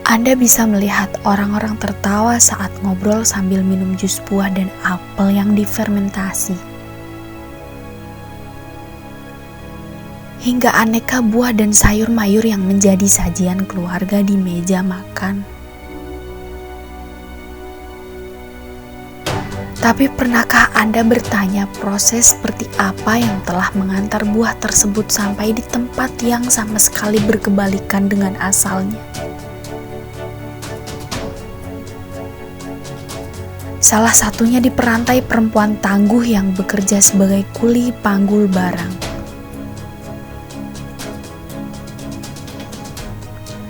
Anda bisa melihat orang-orang tertawa saat ngobrol sambil minum jus buah dan apel yang difermentasi. Hingga aneka buah dan sayur mayur yang menjadi sajian keluarga di meja makan. Tapi pernahkah Anda bertanya proses seperti apa yang telah mengantar buah tersebut sampai di tempat yang sama sekali berkebalikan dengan asalnya? Salah satunya di perantai perempuan tangguh yang bekerja sebagai kuli panggul barang.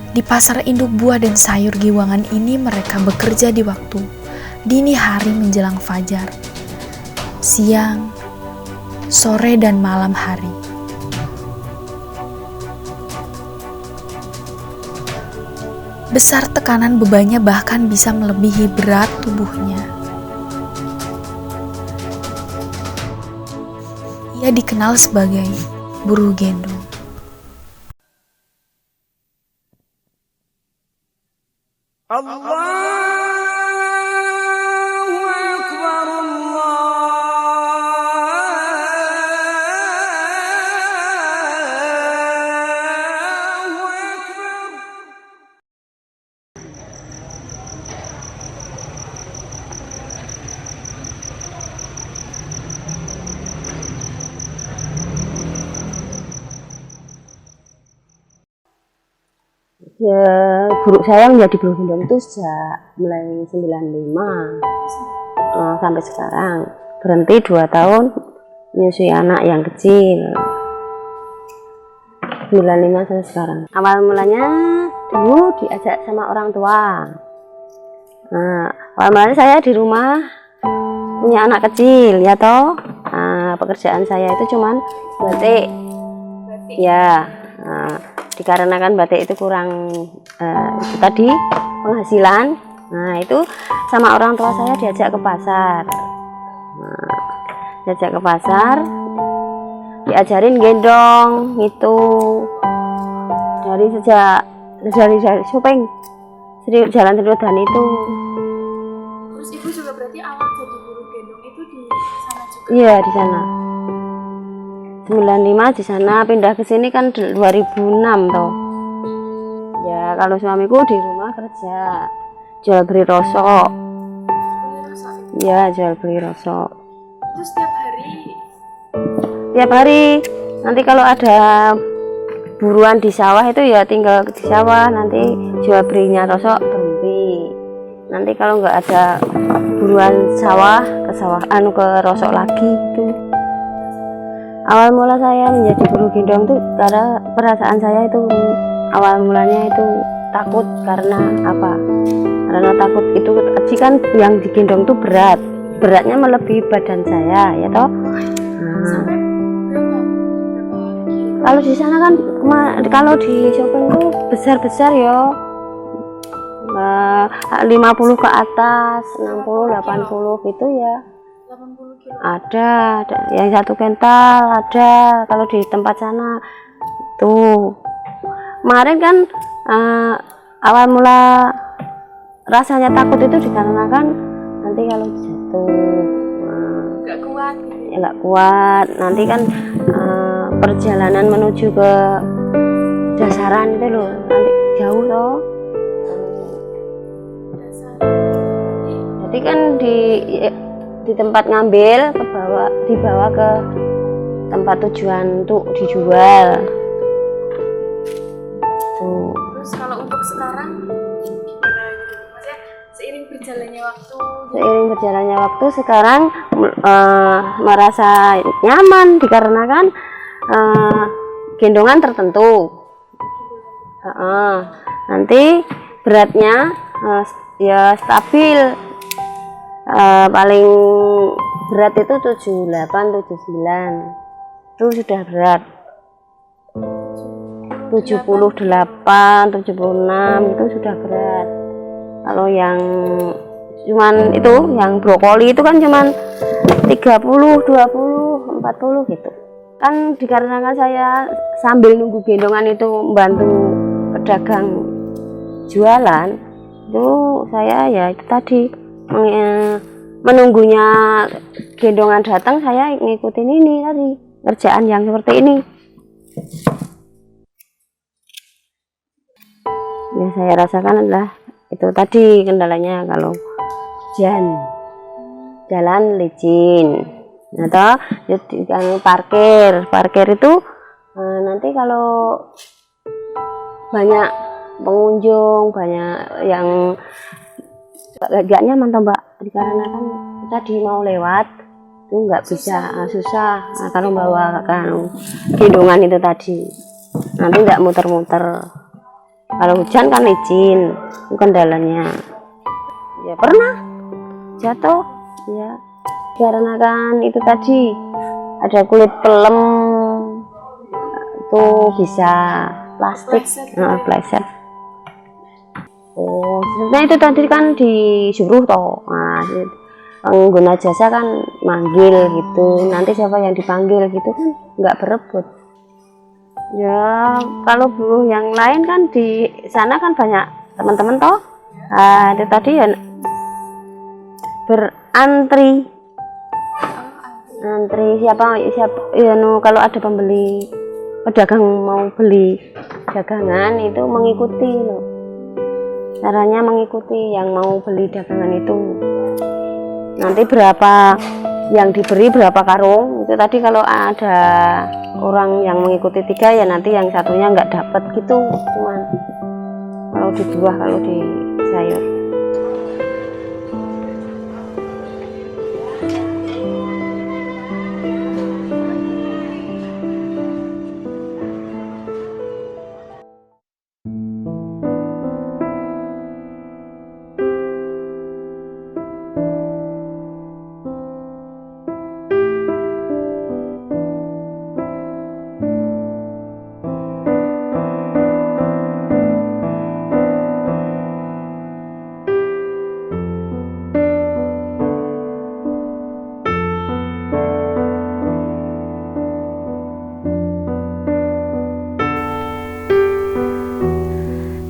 Di pasar induk buah dan sayur Giwangan ini mereka bekerja di waktu dini hari menjelang fajar, siang, sore dan malam hari. Besar tekanan bebannya bahkan bisa melebihi berat tubuhnya. Ia dikenal sebagai buruh gendong. Ya, guru saya menjadi buruh gendong itu sejak mulai 95 sampai sekarang. Berhenti 2 tahun menyusui anak yang kecil. 95 sampai sekarang. Awal mulanya dulu diajak sama orang tua. Awal mulanya saya di rumah punya anak kecil, ya toh. Pekerjaan saya itu cuman batik. Ya. Dikarenakan batik itu kurang itu tadi penghasilan, itu sama orang tua saya diajak ke pasar, diajarin gendong itu dari shopping jalan Triwedhan itu. Terus ibu juga berarti awal jadi buruh gendong itu di sana juga? Iya, di sana. 95 di sana, pindah ke sini kan 2006 toh. Ya, kalau suamiku di rumah kerja, jual beli rosok. Ya, jual beli rosok. Itu setiap hari? Tiap hari. Nanti kalau ada buruan di sawah itu ya tinggal di sawah, nanti jual belinya rosok berhenti. Nanti kalau nggak ada buruan sawah ke rosok lagi itu. Awal mula saya menjadi buruh gendong itu karena perasaan saya itu awal mulanya itu takut. Karena apa? Karena takut itu tadi kan yang digendong itu beratnya melebihi badan saya, ya toh. Kalau di sana kan kalau di shopping itu besar ya, 50 ke atas, 60, 80 gitu ya. 80 kilo. Ada yang 1 kental ada kalau di tempat sana tuh. Kemarin kan awal mula rasanya takut itu dikarenakan nanti kalau jatuh nggak kuat nanti kan perjalanan menuju ke dasaran itu loh, nanti jauh loh. Jadi kan di tempat ngambil dibawa ke tempat tujuan untuk dijual. Tuh. Terus kalau untuk sekarang gimana gitu? Maksudnya seiring berjalannya waktu sekarang merasa nyaman dikarenakan gendongan tertentu. Nanti beratnya ya stabil. Paling berat itu 78, 79 itu sudah berat. 78, 76 itu sudah berat. Kalau yang cuman itu yang brokoli itu kan cuman 30, 20, 40 gitu. Kan dikarenakan saya sambil nunggu gendongan itu membantu pedagang jualan itu saya ya itu tadi menunggunya gendongan datang, saya ngikutin ini tadi kerjaan yang seperti ini. Yang saya rasakan adalah itu tadi kendalanya, kalau jalan licin atau parkir itu nanti kalau banyak pengunjung, banyak yang gak nyaman toh Mbak, dikarenakan tadi mau lewat itu nggak bisa, susah kalau bawa gendongan itu tadi, nanti nggak muter-muter. Kalau hujan kan licin, itu kendalanya. Ya pernah jatuh ya, karena kan itu tadi ada kulit pelem itu bisa plastik, pleset. Oh, sebenarnya itu tadi kan disuruh toh. Nah, pengguna jasa kan manggil gitu, nanti siapa yang dipanggil gitu kan nggak berebut. Ya kalau buruh yang lain kan di sana kan banyak teman-teman toh. Nah, itu tadi ya berantri, siapa ya kalau ada pembeli, pedagang mau beli dagangan itu mengikuti loh, caranya mengikuti yang mau beli dagangan itu. Nanti berapa yang diberi, berapa karung itu tadi, kalau ada orang yang mengikuti 3 ya nanti yang satunya nggak dapat gitu, cuman kalau di buah, kalau di sayur.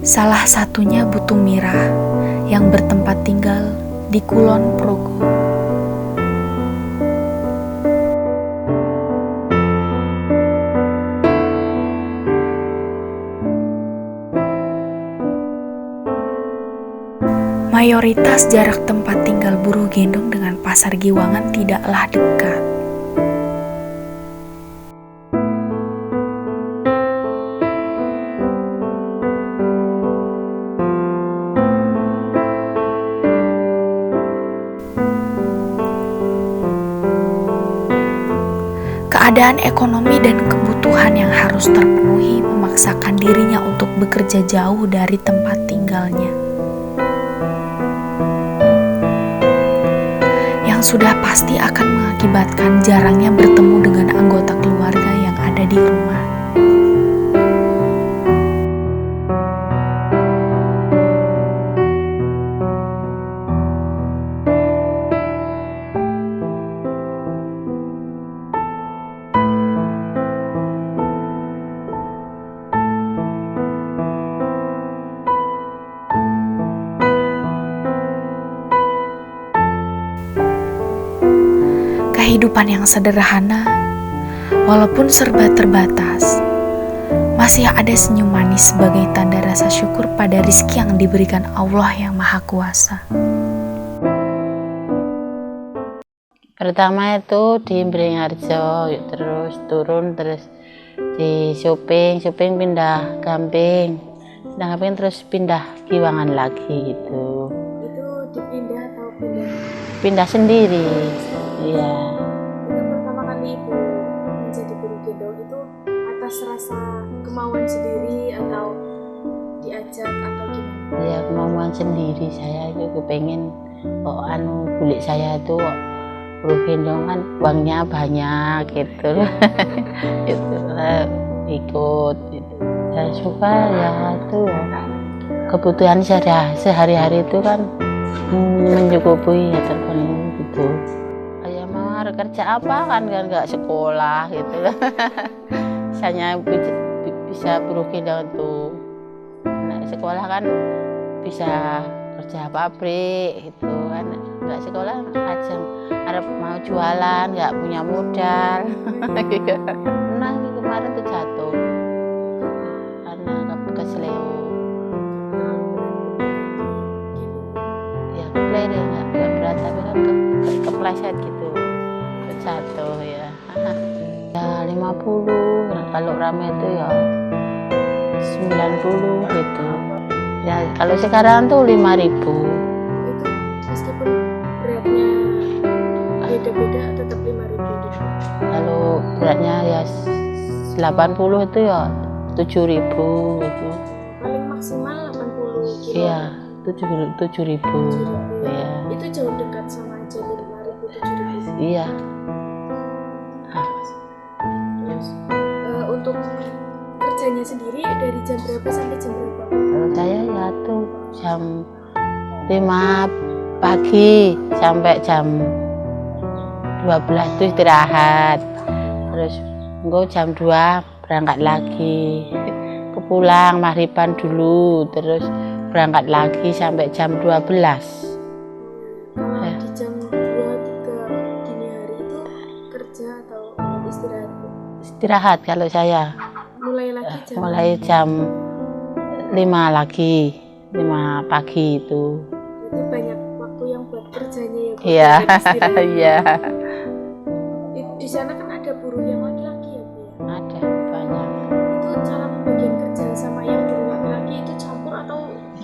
Salah satunya Butung Mirah yang bertempat tinggal di Kulon Progo. Mayoritas jarak tempat tinggal buruh gendong dengan pasar Giwangan tidaklah dekat. Keadaan ekonomi dan kebutuhan yang harus terpenuhi memaksakan dirinya untuk bekerja jauh dari tempat tinggalnya. Yang sudah pasti akan mengakibatkan jarangnya bertemu dengan anggota keluarga yang ada di rumah. Kehidupan yang sederhana, walaupun serba terbatas, masih ada senyum manis sebagai tanda rasa syukur pada rezeki yang diberikan Allah yang Maha Kuasa. Pertama itu di Beringharjo, terus turun, terus di Suping pindah Gamping, terus pindah Giwangan lagi gitu. Itu dipindah atau pindah? Pindah sendiri, iya. Itu pertama kali Ibu menjadi buruh gendong itu atas rasa kemauan sendiri atau diajak atau gimana? Ya kemauan sendiri, saya itu kepengen kulit saya itu buruh gendong kan uangnya banyak gitu. Itulah ikut gitu. Saya suka ya itu kebutuhan sehari-hari itu kan mencukupi ya, terpenuhi gitu. Kayak mau kerja apa kan nggak sekolah gitu. Misalnya bisa buruh gendong tuh, nah, sekolah kan bisa kerja pabrik gitu kan, nggak sekolah aja harap mau jualan, nggak punya modal. Nah kemarin tuh jatuh karena kesleo ya, keplere nggak berat tapi kan kepleset gitu, jatuh ya. Ya 50, kalau rame itu ya 90 gitu. Ya kalau sekarang tuh 5.000. Itu meskipun beratnya beda-beda tetap 5.000 gitu. Kalau beratnya ya 80 itu ya 7.000 gitu. Paling maksimal 80 kilo. Iya, 7.000. Iya. Itu jauh dekat sama aja 5.000 7.000. Iya. Terus untuk kerjanya sendiri dari jam berapa sampai jam berapa? Kalau saya ya tuh jam 5 pagi sampai jam 12 itu istirahat. Terus engko jam 2 berangkat lagi. Kepulang maghriban dulu, terus berangkat lagi sampai jam 12. Kalau Ya. di jam 2-3 dini hari itu kerja atau istirahat? Istirahat kalau saya. Mulai lagi jam Mulai jam 5 lagi, 5 pagi itu. Berarti banyak waktu yang buat kerjanya ya Bu, Iya, buat istirahat. iya. Di sana kan ada buruh yang laki-laki ya Bu ya? Ada banyak. Itu cara pembagian kerja sama yang buruh laki-laki itu campur atau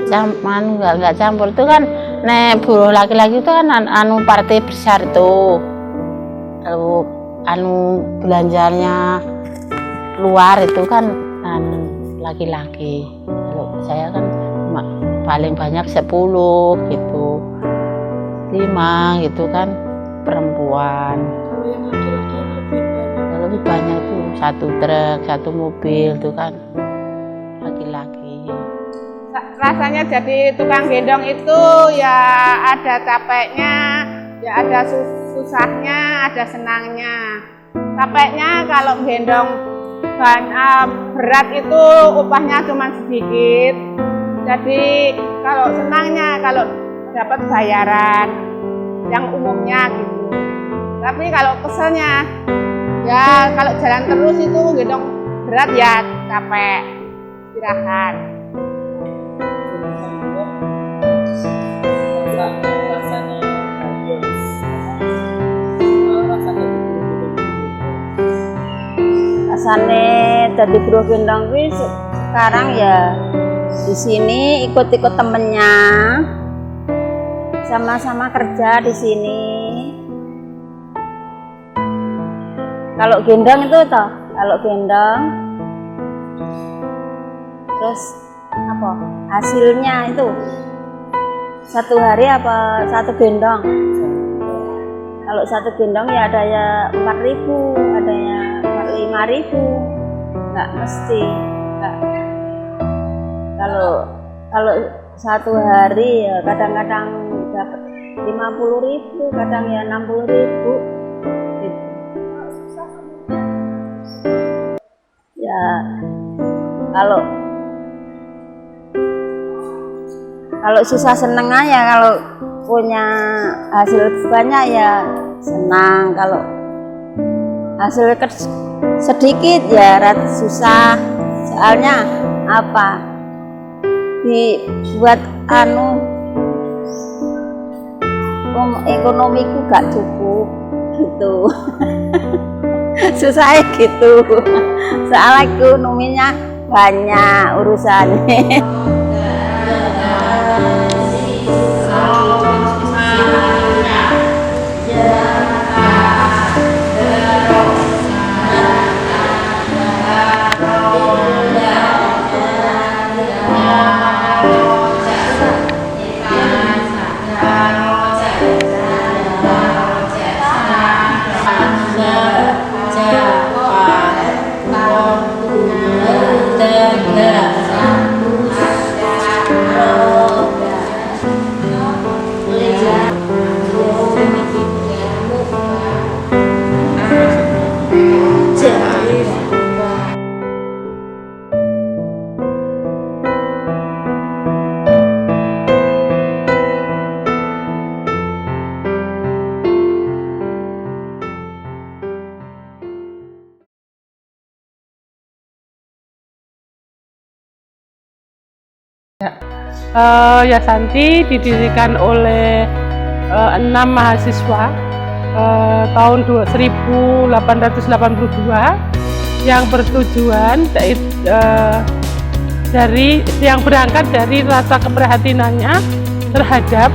Campur nggak campur itu kan, nek buruh laki-laki itu kan anu partai besar tuh. Lalu anu belanjanya luar itu kan laki-laki. Kalau saya kan paling banyak 10 gitu, 5 gitu kan perempuan. kalau yang laki-laki yang lebih banyak? Lebih banyak tuh 1 truk, 1 mobil tuh kan laki-laki. Rasanya jadi tukang gendong itu ya ada capeknya, ya ada susahnya, ada senangnya. Capeknya kalau gendong berat itu upahnya cuma sedikit. Jadi kalau senangnya kalau dapat bayaran yang umumnya gitu. Tapi kalau keselnya ya kalau jalan terus itu gendong berat ya capek, istirahat. Rasane dadi buruh gendong kuwi sekarang ya di sini ikut-ikut temennya, sama-sama kerja di sini. Kalau gendong itu toh, kalau gendong terus apa hasilnya itu 1 hari apa 1 gendong? Kalau 1 gendong ya ada ya 4.000, ada ya 5.000, nggak mesti. Nggak. Kalau 1 hari ya kadang-kadang dapat 50.000, kadang ya 60.000. Gitu. Ya kalau susah seneng aja, kalau punya hasil banyak ya senang, kalau hasil sedikit ya rada susah. Soalnya apa, dibuat ekonomiku gak cukup gitu. Susah gitu, soalnya ekonominya banyak urusannya. Yasanti didirikan oleh 6 mahasiswa tahun 1882 yang bertujuan yang berangkat dari rasa keprihatinannya terhadap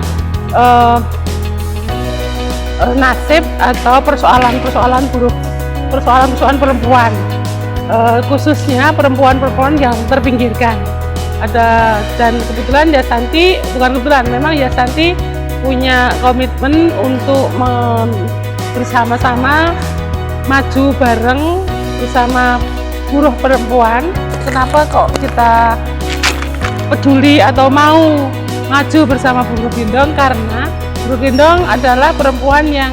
nasib atau persoalan perempuan, khususnya perempuan yang terpinggirkan. Dan kebetulan memang Yasanti punya komitmen untuk bersama-sama maju bareng bersama buruh perempuan. Kenapa kok kita peduli atau mau maju bersama buruh gendong? Karena buruh gendong adalah perempuan yang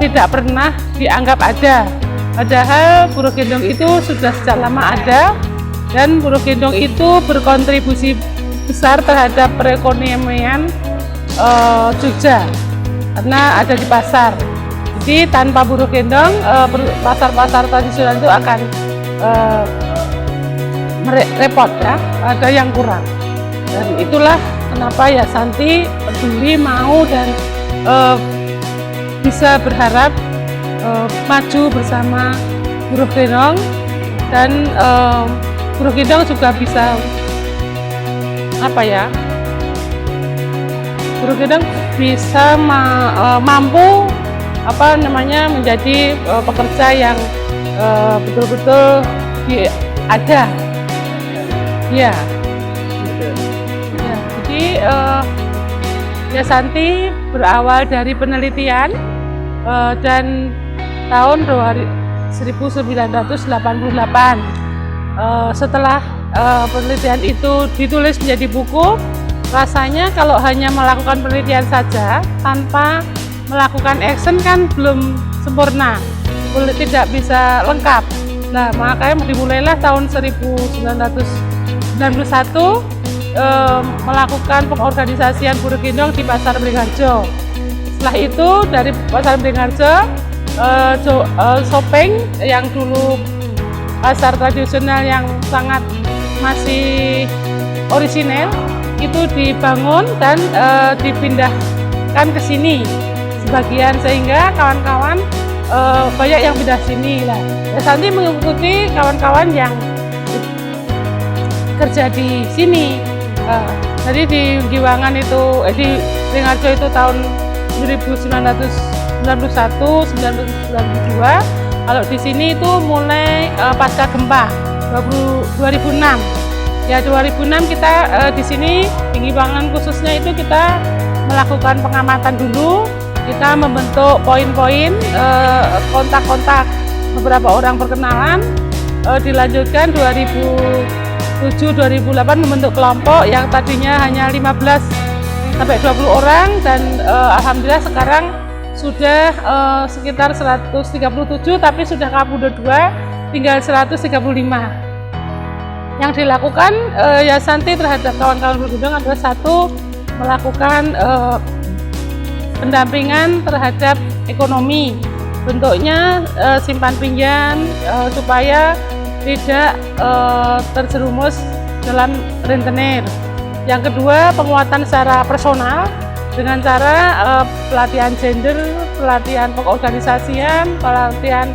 tidak pernah dianggap ada. Padahal buruh gendong itu sudah sejak lama ada, dan buruh gendong itu berkontribusi besar terhadap perekonomian Jogja karena ada di pasar. Jadi tanpa buruh gendong, pasar-pasar tradisional itu akan repot ya, ada yang kurang. Dan itulah kenapa Yasanti peduli, mau dan bisa berharap maju bersama buruh gendong, dan buruh gendong juga bisa buruh gendong bisa mampu menjadi pekerja yang betul-betul ada. Ya. Jadi Yasanti berawal dari penelitian dan tahun 1988. Setelah penelitian itu ditulis menjadi buku, rasanya kalau hanya melakukan penelitian saja tanpa melakukan action kan belum sempurna, tidak bisa lengkap. Nah, makanya dimulailah tahun 1991 melakukan pengorganisasian buruh gendong di Pasar Beringharjo. Setelah itu dari Pasar Beringharjo, Sopeng yang dulu pasar tradisional yang sangat masih orisinil itu dibangun dan dipindahkan ke sini sebagian, sehingga kawan-kawan banyak yang pindah sini lah. Yasanti mengikuti kawan-kawan yang kerja di sini. Jadi di Giwangan itu di Beringharjo itu tahun 1991, 1992. Kalau di sini itu mulai pasca gempa 2006. Ya 2006 kita di sini di Giwangan khususnya itu kita melakukan pengamatan dulu. Kita membentuk poin-poin, kontak-kontak beberapa orang perkenalan. Dilanjutkan 2007-2008 membentuk kelompok yang tadinya hanya 15 sampai 20 orang, dan alhamdulillah sekarang sudah sekitar 137, tapi sudah kabudut 2, tinggal 135. Yang dilakukan Yasanti terhadap kawan-kawan buruh gendong adalah satu, melakukan pendampingan terhadap ekonomi, bentuknya simpan pinjam supaya tidak terjerumus dalam rentenir. Yang kedua, penguatan secara personal dengan cara pelatihan gender, pelatihan pengorganisasian, pelatihan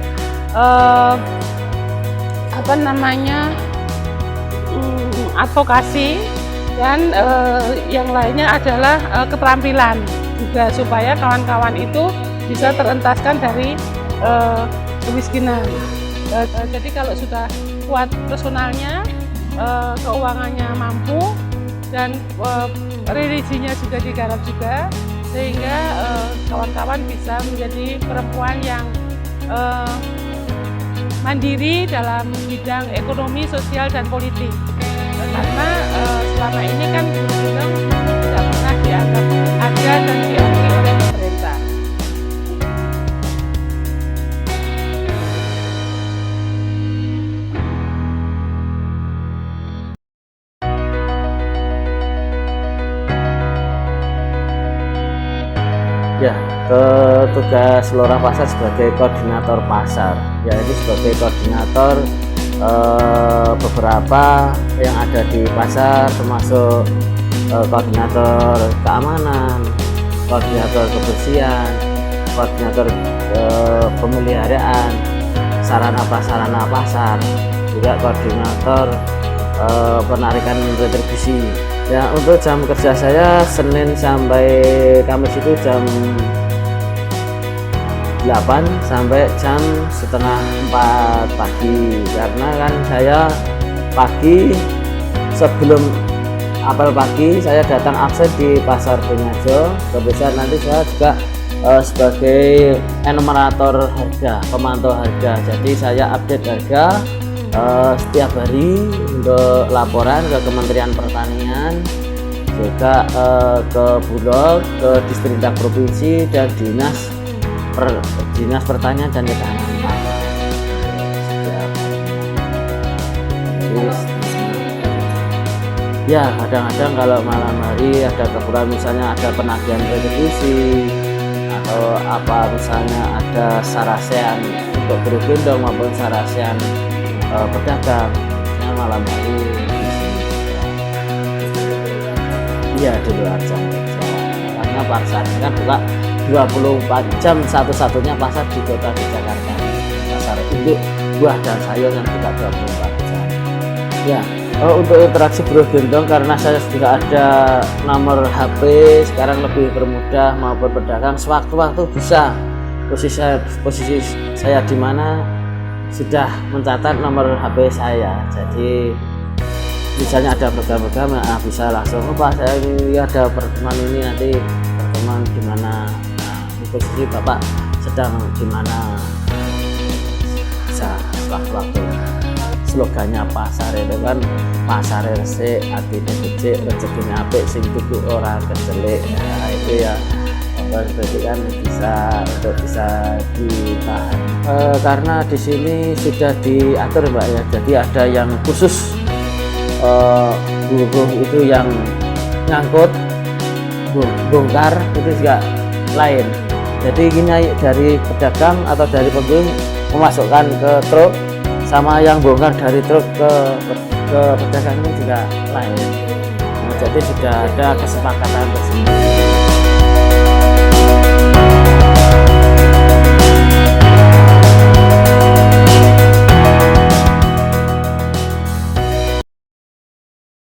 advokasi, dan yang lainnya adalah keterampilan juga supaya kawan-kawan itu bisa terentaskan dari kemiskinan. Jadi kalau sudah kuat personalnya, keuangannya mampu, dan religinya juga digarap juga, sehingga kawan-kawan bisa menjadi perempuan yang mandiri dalam bidang ekonomi, sosial, dan politik. Karena selama ini kan buruh gendong tidak pernah dianggap ada dan diakui oleh pemerintah. Ya, tugas Lurah Pasar sebagai koordinator pasar. Ya, ini sebagai koordinator beberapa yang ada di pasar, termasuk koordinator keamanan, koordinator kebersihan, koordinator pemeliharaan, sarana prasarana pasar, juga koordinator penarikan retribusi. Ya, untuk jam kerja saya Senin sampai Kamis itu jam 8 sampai jam setengah 4 pagi, karena kan saya pagi sebelum apel pagi saya datang absen di pasar Bengajo. Kebetulan nanti saya juga sebagai enumerator harga, pemantau harga, jadi saya update harga setiap hari untuk laporan ke Kementerian Pertanian, juga ke Bulog, ke Disperindak Provinsi, dan Dinas Pertanian dan Ketahanan Pangan. Ya, kadang-kadang kalau malam hari ada keperluan, misalnya ada penagihan retribusi atau apa, misalnya ada sarasean untuk buruh gendong maupun sarasean pedagang, ya malam hari di sini. Iya, di luar jam kerja, karena pasarnya kan buka 24 jam, satu-satunya pasar di kota di Jakarta, pasar induk buah dan sayur yang buka 24 jam. Ya, untuk interaksi buruh gendong, karena saya sudah ada nomor HP, sekarang lebih bermudah, maupun pedagang sewaktu-waktu bisa posisi saya di mana sudah mencatat nomor HP saya. Jadi misalnya ada program-program, bisa langsung, Pak, saya ini ada pertemuan ini, nanti pertemuan di mana, posisi Bapak sedang di mana, bisa sewaktu-waktu. Slogannya pasar itu kan, pasar resik, artinya becik, rezekinya apik, sing tuku ora kecelik. Nah, itu ya, berarti kan bisa ditahan. Karena di sini sudah diatur, Mbak, ya. Jadi ada yang khusus buruh itu yang nyangkut, bongkar, itu juga lain. Jadi ini dari pedagang atau dari pembeli memasukkan ke truk, sama yang bongkar dari truk ke pedagang ini juga lain. Nah, jadi sudah ada kesepakatan tersebut.